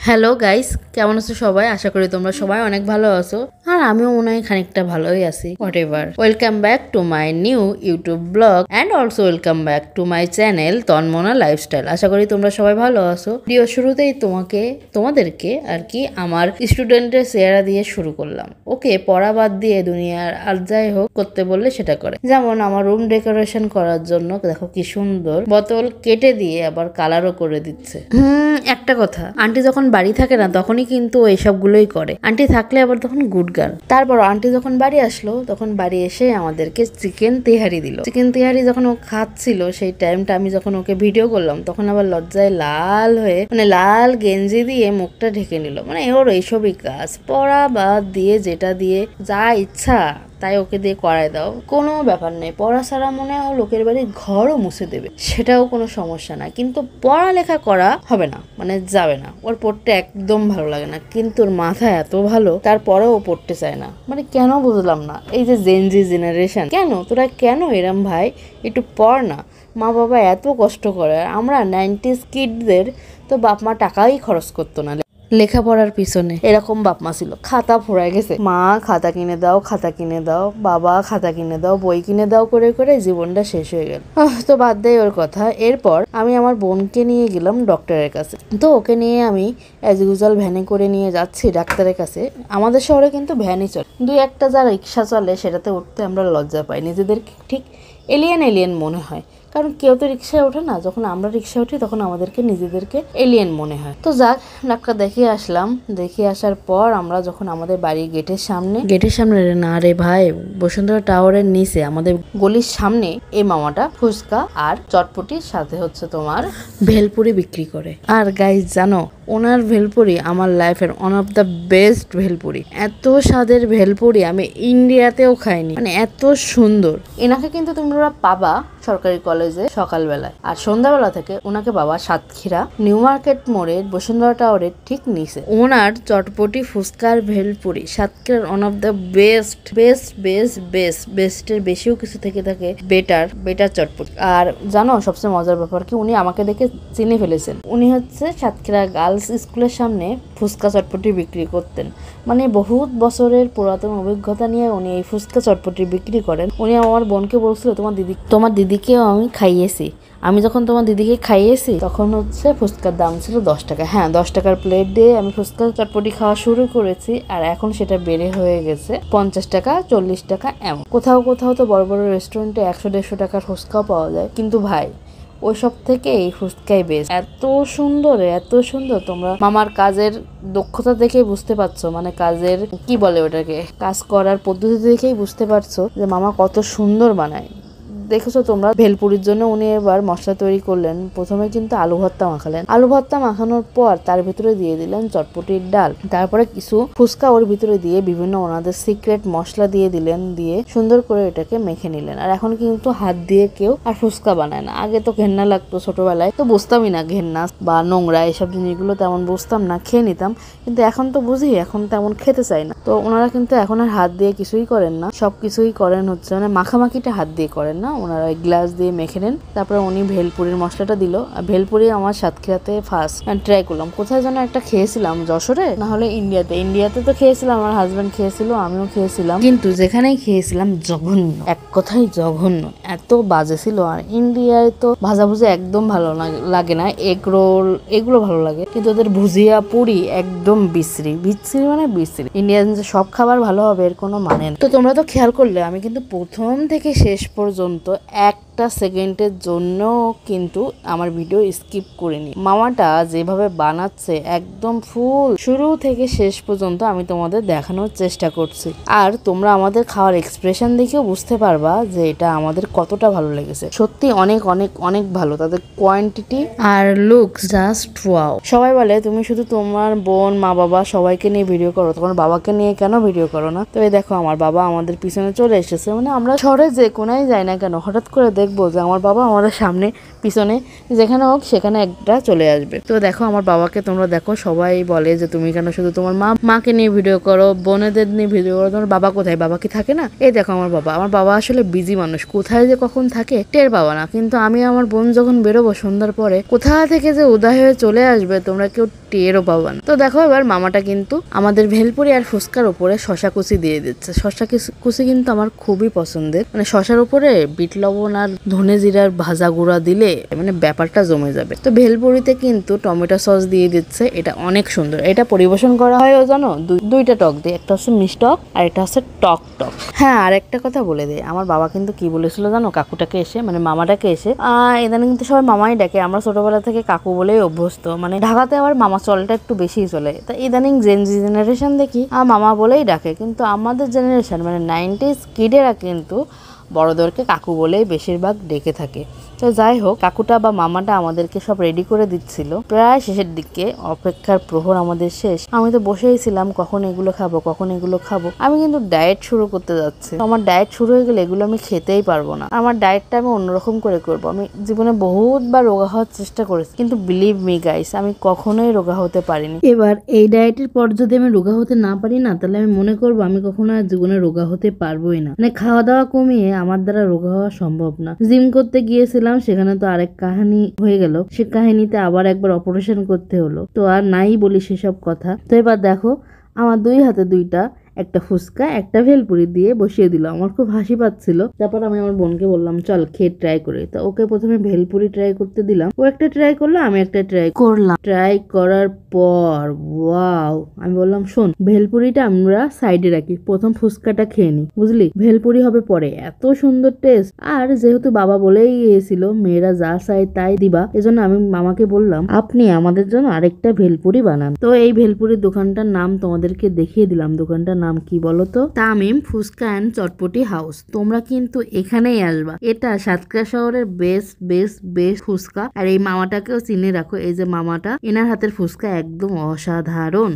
Hello guys, কেমন আছো সবাই? আশা করি তোমরা সবাই অনেক ভালো আছো, আর আমিও মনে হয় খানিকটা ভালোই আছি। Whatever, welcome back to my new YouTube blog and also welcome back to my channel Tanmana lifestyle. আশা করি তোমরা সবাই ভালো আছো। ভিডিও শুরুতেই তোমাদেরকে আর কি আমার স্টুডেন্টের চেহারা দিয়ে শুরু করলাম। ওকে পড়া বাদ দিয়ে দুনিয়ার আর যাই হোক করতে বললে সেটা করে। যেমন আমার রুম ডেকোরেশন করার জন্য দেখো কি সুন্দর বোতল কেটে দিয়ে আবার কালারও করে দিচ্ছে। একটা কথা, আন্টি যখন বাড়ি থাকে না তখনই কিন্তু এইসবগুলোই করে। আন্টি থাকলে আবার তখন গুড গার্ল। তারপর আন্টি যখন বাড়ি আসলো তখন বাড়ি এসে আমাদেরকে চিকেন তেহারি দিল। চিকেন তেহারি যখন ও খাচ্ছিল সেই টাইমটা আমি যখন ওকে ভিডিও করলাম তখন আবার লজ্জায় লাল হয়ে লাল গেঞ্জি দিয়ে মুখটা ঢেকে নিল। ওর এইসবই কাজ, পড়া বাদ দিয়ে যেটা দিয়ে যা ইচ্ছা তাই ওকে দিয়ে করায় দাও, কোনো ব্যাপার নেই। পড়া ছাড়া মনে হয় লোকের বাড়ির ঘরও মুছে দেবে, সেটাও কোনো সমস্যা না, কিন্তু পড়ালেখা করা হবে না, যাবে না। ওর পড়তে একদম ভালো লাগে না, কিন্তু ওর মাথা এত ভালো তারপরেও ও পড়তে চায় না। কেন বুঝলাম না, এই যে জেনজি জেনারেশন, তোরা কেন এরম ভাই? একটু পড় না। মা বাবা এত কষ্ট করে, আমরা 90s কিডদের তো বাপ মা টাকাই খরচ করতো না লেখাপড়ার পিছনে। এরকম বাপ মা ছিল, খাতা ফুরায় গেছে, মা খাতা কিনে দাও, খাতা কিনে দাও, বাবা খাতা কিনে দাও, বই কিনে দাও করে করে জীবনটা শেষ হয়ে গেল। তো বাদ দেয় ওর কথা। এরপর আমি আমার বোনকে নিয়ে গেলাম ডক্টরের কাছে। তো ওকে নিয়ে আমি অ্যাজ ইউজুয়াল ভ্যানে করে নিয়ে যাচ্ছি ডাক্তারের কাছে। আমাদের শহরে কিন্তু ভ্যানই চলে, দুই একটা যা রিক্সা চলে সেটাতে উঠতে আমরা লজ্জা পাই, নিজেদের ঠিক এলিয়েন মনে হয়, কারণ কেউ তো রিক্সায় ওঠে না। যখন আমরা রিক্সায় উঠি তখন আমাদেরকে নিজেদেরকে এলিয়েন মনে হয়। তো যাক, ডাক্তার দেখিয়ে আসলাম। দেখিয়ে আসার পর আমরা যখন আমাদের বাড়ির গেটের সামনে না রে ভাই, বসুন্ধরা টাওয়ারের নিচে আমাদের গলির সামনে এই মামাটা ফুচকা আর চটপটির সাথে হচ্ছে তোমার ভেলপুরি বিক্রি করে। আর গাইস জানো, ওনার ভেলপুরি আমার লাইফের one of the best bhelpuri. এত স্বাদের ভেলপুরি আমি ইন্ডিয়াতেও খাইনি, এত সুন্দর। এনাকে কিন্তু তোমরা পাবা সরকারি কলেজে সকালবেলায়, আর সন্ধ্যাবেলা থেকে ওনাকে পাবা সাতক্ষীরা নিউ মার্কেট মোড়ের বসুন্ধরা টাওয়ারের ঠিক নিচে। ওনার চটপটি ফুচকার ভেলপুরি সাতক্ষীরার ওয়ান অফ দ্য বেস্টের বেশিও কিছু থেকে থাকে বেটার চটপটি। আর জানো সবচেয়ে মজার ব্যাপার কি, উনি আমাকে দেখে চিনে ফেলেছেন। উনি হচ্ছে সাতক্ষীরা গার্লস স্কুলের সামনে ফুচকা চটপটি বিক্রি করতেন। বহুত বছরের পুরাতন অভিজ্ঞতা নিয়ে উনি এই ফুচকা চটপটি বিক্রি করেন। উনি আমার বোনকে বলছিল, তোমার দিদিকেও আমি খাইয়েছি। আমি যখন তোমার দিদিকে খাইয়েছি তখন হচ্ছে ফুচকার দাম ছিল 10 টাকা। হ্যাঁ, 10 টাকার প্লেট দিয়ে আমি ফুচকা চটপটি খাওয়া শুরু করেছি, আর এখন সেটা বেড়ে হয়ে গেছে 50 টাকা, 40 টাকা এমন। কোথাও কোথাও তো বড় বড় রেস্টুরেন্টে 100-150 টাকার ফুচকাও পাওয়া যায়, কিন্তু ভাই ওইসব থেকে এই ফুচকাই বেস্ট। এত সুন্দর। তোমরা মামার কাজের দক্ষতা দেখেই বুঝতে পারছো, কাজের কি বলে ওটাকে, কাজ করার পদ্ধতি দেখেই বুঝতে পারছো যে মামা কত সুন্দর বানায়। দেখেছো তোমরা, ভেলপুরির জন্য উনি এবার মশলা তৈরি করলেন। প্রথমে কিন্তু আলু ভর্তা মাখালেন, আলু ভর্তা মাখানোর পর তার ভিতরে দিয়ে দিলেন চটপটির ডাল, তারপরে কিছু ফুচকা ওর ভিতরে দিয়ে বিভিন্ন ওনাদের সিক্রেট মশলা দিয়ে দিলেন, দিয়ে সুন্দর করে এটাকে মেখে নিলেন। আর এখন কিন্তু হাত দিয়ে কেউ আর ফুচকা বানায় না। আগে তো ঘেন্না লাগতো, ছোটবেলায় তো বুঝতামই না ঘেন্না বা নোংরা এসব জিনিসগুলো তেমন বুঝতাম না, খেয়ে নিতাম। কিন্তু এখন তো বুঝি, এখন তেমন খেতে চাই না। তো ওনারা কিন্তু এখন আর হাত দিয়ে কিছুই করেন না, সবকিছুই করেন হচ্ছে মাখামাখিটা হাত দিয়ে করেন না, ওনারা গ্লাস দিয়ে মেখে নেন। তারপরে উনি ভেলপুরির মশলাটা দিল। ভেলপুরি আমার সাতক্ষীরাতে ফার্স্ট ট্রাই করলাম। কোথায় যেন একটা খেয়েছিলাম, যশোরে না হলে ইন্ডিয়াতে তো খেয়েছিলাম, আমার হাজবেন্ড খেয়েছিল, আমিও খেয়েছিলাম, কিন্তু যেখানেই খেয়েছিলাম জঘন্য, এক কথাই জঘন্য, এত বাজে ছিল। আর ইন্ডিয়ায় তো ভাজাভুজি একদম ভালো লাগে না, এগ রোল এগুলো ভালো লাগে, কিন্তু ওদের ভুজিয়া পুরি একদম বিশ্রী। ইন্ডিয়ান যে সব খাবার ভালো হবে এর কোনো মানে নেই। তো তোমরা তো খেয়াল করলে আমি কিন্তু প্রথম থেকে শেষ পর্যন্ত একটা সেকেন্ডের জন্য কিন্তু আমার ভিডিও স্কিপ করিনি। মামাটা যেভাবে বানাচ্ছে একদম ফুল শুরু থেকে শেষ পর্যন্ত আমি তোমাদের দেখানোর চেষ্টা করছি, আর তোমরা আমাদের খাওয়ার এক্সপ্রেশন দেখেও বুঝতে পারবা যে এটা আমাদের কতটা ভালো লেগেছে। সত্যি অনেক অনেক অনেক ভালো, তাদের কোয়ান্টিটি আর লুকস জাস্ট ওয়াও। সবাই বলে তুমি শুধু তোমার বোন মা বাবা সবাইকে নিয়ে ভিডিও করো, তোমার বাবাকে নিয়ে কেন ভিডিও করো না? তো এই দেখো আমার বাবা আমাদের পিছনে চলে এসেছে। আমরা শহরে যে কোনায় যাই না কেন, হঠাৎ করে দেখবো যে আমার বাবা আমাদের সামনে পিছনে যেখানে হোক সেখানে একটা চলে আসবে। তো দেখো আমার বাবাকে তোমরা দেখো, সবাই বলে যে তুমি কেন শুধু তোমার মাকে নিয়ে ভিডিও করো, বোনেদের নিয়ে ভিডিও করো, তোমার বাবা কোথায়? বাবা কি থাকে না? এই দেখো আমার বাবা আসলে বিজি মানুষ, কোথায় যে কখন থাকে টের পাবা না। কিন্তু আমি আমার বোন যখন বেরোবো সন্ধ্যার পরে, কোথা থেকে যে উদয় হয়ে চলে আসবে তোমরা কেউ টেরও পাবা না। তো দেখো এবার মামাটা কিন্তু আমাদের ভেলপুরি আর ফুচকার উপরে শশা কুচি দিয়ে দিচ্ছে। শশা কুচি কিন্তু আমার খুবই পছন্দের, মানে শশার উপরে বিট লবণ আর ধনে জিরার ভাজা গুঁড়া দিলে মানে ব্যাপারটা জমে যাবে। তো ভেলপুরিতে কিন্তু টমেটো সস দিয়ে দিচ্ছে, এটা অনেক সুন্দর। এটা পরিবেশন করা হয় জানো দুইটা টক দিয়ে, একটা হচ্ছে মিষ্টি টক আর একটা হচ্ছে টক টক। হ্যাঁ, আর একটা কথা বলে দেয়, আমার বাবা কিন্তু কি বলেছিল জানো কাকুটাকে এসে, মানে মামাটাকে এসে, ইদানিং কিন্তু সবাই মামাই ডাকে, আমরা ছোটবেলা থেকে কাকু বলেই অভ্যস্ত, মানে ঢাকাতে আবার মামা চলটা একটু বেশিই চলে। তা ইদানিং জেনজি জেনারেশন দেখি মামা বলেই ডাকে, কিন্তু আমাদের জেনারেশন মানে 90s কিডেরা কিন্তু বড়দেরকে কাকু বলেই বেশিরভাগ ডেকে থাকে। তো যাই হোক, কাকুটা বা মামাটা আমাদেরকে সব রেডি করে দিচ্ছিল। প্রায় শেষের দিকে, অপেক্ষার প্রহর আমাদের শেষ। আমি তো বসেই ছিলাম কখন এগুলো খাবো কখন এগুলো খাবো। আমি কিন্তু ডায়েট শুরু করতে যাচ্ছি। আমার ডায়েট শুরু হয়ে গেলে এগুলো আমি খেতেই পারবো না। আমার ডায়েটটা আমি অন্যরকম করে করবো। আমি জীবনে বহুতবার রোগা হওয়ার চেষ্টা করেছি, কিন্তু বিলিভ মি গাইস, আমি কখনোই রোগা হতে পারিনি। এবার এই ডায়েটের পর যদি আমি রোগা হতে না পারি না, তাহলে আমি মনে করবো আমি কখনো আর জীবনে রোগা হতে পারবোই না। মানে খাওয়া দাওয়া কমিয়ে আমার দ্বারা রোগা হওয়া সম্ভব না। জিম করতে গিয়েছিলাম, সেখানে তো আরেক কাহিনী হয়ে গেল। সে কাহিনীতে আবার একবার অপারেশন করতে হলো। তো আর নাই বলি সেসব কথা। তো এবার দেখো আমার দুই হাতে দুইটা, একটা ফুচকা একটা ভেলপুরি দিয়ে বসিয়ে দিল। আমার খুব হাসি পাচ্ছিল। তারপর আমি আমার বোনকে বললাম চল খেয়ে ট্রাই করে। তো ওকে প্রথমে ভেলপুরি ট্রাই করতে দিলাম, ও একটা ট্রাই করলো, আমি একটা ট্রাই করলাম। ট্রাই করার পর ওয়াও, আমি বললাম শোন, ভেলপুরিটা আমরা সাইডে রাখি, প্রথম ফুচকাটা খেয়ে নি, বুঝলি, ভেলপুরি হবে পরে। এত সুন্দর টেস্ট। আর যেহেতু বাবা বলেই গিয়েছিল মেয়েরা যা চায় তাই দিবা, এজন্য আমি মামাকে বললাম আপনি আমাদের জন্য আরেকটা ভেলপুরি বানান। তো এই ভেলপুরির দোকানটার নাম তোমাদেরকে দেখিয়ে দিলাম। দোকানটার নাম কি বলতো? Tamim Fuchka and Chotpoti house. তোমরা কিন্তু এখানেই আসবা। এটা সাতক্ষীরা শহরের বেস্ট ফুচকা। আর এই মামাটাকেও চিনে রাখো, এই যে মামাটা, এনার হাতের ফুচকা একদম অসাধারণ।